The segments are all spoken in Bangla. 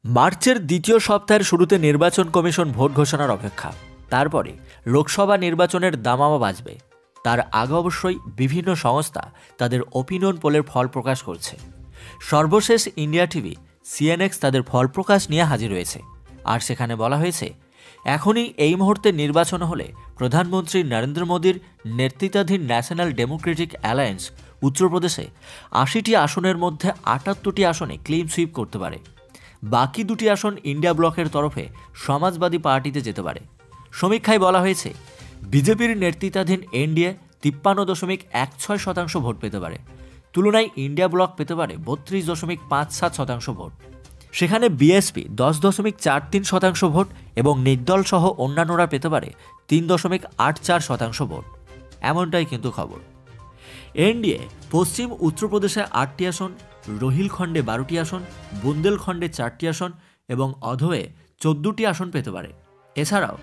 মার্চের দ্বিতীয় সপ্তাহের শুরুতে নির্বাচন কমিশন ভোট ঘোষণার অপেক্ষা। তারপরে লোকসভা নির্বাচনের দামামা বাজবে। তার আগে অবশ্যই বিভিন্ন সংস্থা তাদের ওপিনিয়ন পোলের ফল প্রকাশ করছে। সর্বশেষ ইন্ডিয়া টিভি সিএনএক্স তাদের ফল প্রকাশ নিয়ে হাজির হয়েছে। আর সেখানে বলা হয়েছে, এখনই এই মুহূর্তে নির্বাচন হলে প্রধানমন্ত্রী নরেন্দ্র মোদীর নেতৃত্বাধীন ন্যাশনাল ডেমোক্রেটিক অ্যালায়েন্স উত্তরপ্রদেশে ৮০টি আসনের মধ্যে ৭৮টি আসনে ক্লিন সুইপ করতে পারে। বাকি ২টি আসন ইন্ডিয়া ব্লকের তরফে সমাজবাদী পার্টিতে যেতে পারে। সমীক্ষায় বলা হয়েছে, বিজেপির নেতৃত্বাধীন এনডিএ ৫৩.১৬% ভোট পেতে পারে। তুলনায় ইন্ডিয়া ব্লক পেতে পারে ৩২.৫৭% ভোট। সেখানে বিএসপি ১০.৪৩% ভোট এবং নির্দল সহ অন্যান্যরা পেতে পারে ৩.৮৪% ভোট। এমনটাই কিন্তু খবর। এনডিএ পশ্চিম উত্তরপ্রদেশে ৮টি আসন, রোহিলখণ্ডে ১২টি আসন, বুন্দেলখণ্ডে ৪টি আসন এবং অধোয়ে ১৪টি আসন পেতে পারে। এছাড়াও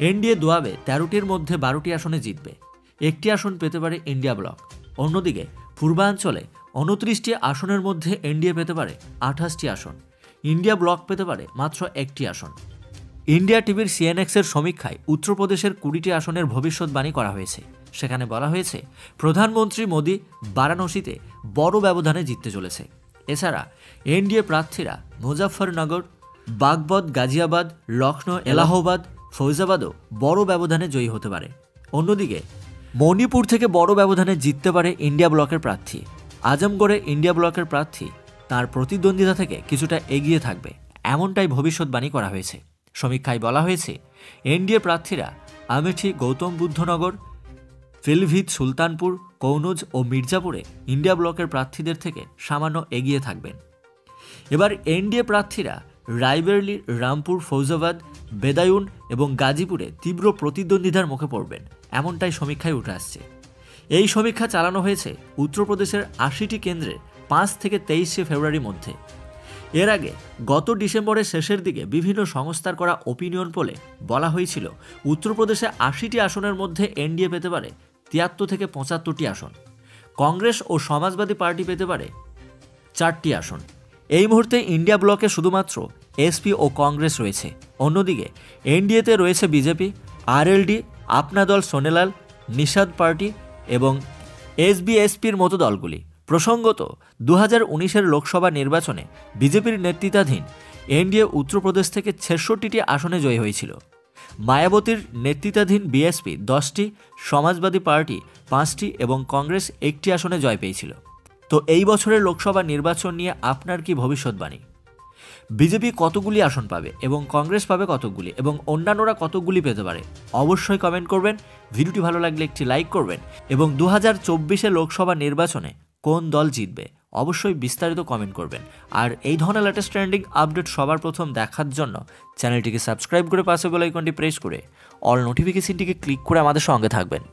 এনডিএ দোয়াবে ১৩টির মধ্যে ১২টি আসনে জিতবে। একটি আসন পেতে পারে ইন্ডিয়া ব্লক। অন্যদিকে পূর্বাঞ্চলে ২৯টি আসনের মধ্যে এনডিএ পেতে পারে ২৮টি আসন। ইন্ডিয়া ব্লক পেতে পারে মাত্র একটি আসন। ইন্ডিয়া টিভির সিএনএক্সের সমীক্ষায় উত্তরপ্রদেশের ২০টি আসনের ভবিষ্যৎবাণী করা হয়েছে। সেখানে বলা হয়েছে, প্রধানমন্ত্রী মোদী বারাণসীতে বড় ব্যবধানে জিততে চলেছে। এছাড়া এনডিএ প্রার্থীরা মুজাফফরনগর, বাগপত, গাজিয়াবাদ, লখনৌ, এলাহাবাদ, ফৈজাবাদও বড় ব্যবধানে জয়ী হতে পারে। অন্যদিকে মণিপুর থেকে বড় ব্যবধানে জিততে পারে ইন্ডিয়া ব্লকের প্রার্থী। আজমগড়ে ইন্ডিয়া ব্লকের প্রার্থী তার প্রতিদ্বন্দ্বিতা থেকে কিছুটা এগিয়ে থাকবে, এমনটাই ভবিষ্যৎবাণী করা হয়েছে। সমীক্ষায় বলা হয়েছে, এনডিএ প্রার্থীরা আমেঠি, গৌতম বুদ্ধনগর, পিলভিত, সুলতানপুর, কনৌজ ও মির্জাপুরে ইন্ডিয়া ব্লকের প্রার্থীদের থেকে সামান্য এগিয়ে থাকবেন। এবার এনডিএ প্রার্থীরা রায়বেরেলি, রামপুর, ফৈজাবাদ, বেদায়ুন এবং গাজীপুরে তীব্র প্রতিদ্বন্দ্বিতার মুখে পড়বেন, এমনটাই সমীক্ষায় উঠে আসছে। এই সমীক্ষা চালানো হয়েছে উত্তরপ্রদেশের ৮০টি কেন্দ্রে ৫ থেকে ২৩শে ফেব্রুয়ারির মধ্যে। এর আগে গত ডিসেম্বরের শেষের দিকে বিভিন্ন সংস্থার করা ওপিনিয়ন পোলে বলা হয়েছিল, উত্তরপ্রদেশে ৮০টি আসনের মধ্যে এনডিএ পেতে পারে ৭৩ থেকে ৭৫টি আসন। কংগ্রেস ও সমাজবাদী পার্টি পেতে পারে ৪টি আসন। এই মুহূর্তে ইন্ডিয়া ব্লকে শুধুমাত্র এসপি ও কংগ্রেস রয়েছে। অন্যদিকে এনডিএতে রয়েছে বিজেপি, আরএলডি, আপনা দল সোনেলাল, নিষাদ পার্টি এবং এসবিএসপির মতো দলগুলি। প্রসঙ্গত, ২০১৯-এর লোকসভা নির্বাচনে বিজেপির নেতৃত্বাধীন এনডিএ উত্তরপ্রদেশ থেকে ৬৬টি আসনে জয়ী হয়েছিল। মায়াবতীর নেতৃত্বাধীন বিএসপি ১০টি, সমাজবাদী পার্টি ৫টি এবং কংগ্রেস ১টি আসনে জয় পেয়েছিল। তো এই বছরের লোকসভা নির্বাচন নিয়ে আপনার কি ভবিষ্যৎবাণী? বিজেপি কতগুলি আসন পাবে এবং কংগ্রেস পাবে কতগুলি এবং অন্যান্যরা কতগুলি পেতে পারে? অবশ্যই কমেন্ট করবেন। ভিডিওটি ভালো লাগলে একটি লাইক করবেন এবং ২০২৪-এ লোকসভা নির্বাচনে কোন দল জিতবে অবশ্যই বিস্তারিত কমেন্ট করবেন। আর এই ধরনের লেটেস্ট ট্রেন্ডিং আপডেট সবার প্রথম দেখার জন্য চ্যানেলটিকে সাবস্ক্রাইব করে পাশে বেল আইকনটি প্রেস করে অল নোটিফিকেশনটিকে ক্লিক করে আমাদের সঙ্গে থাকবেন।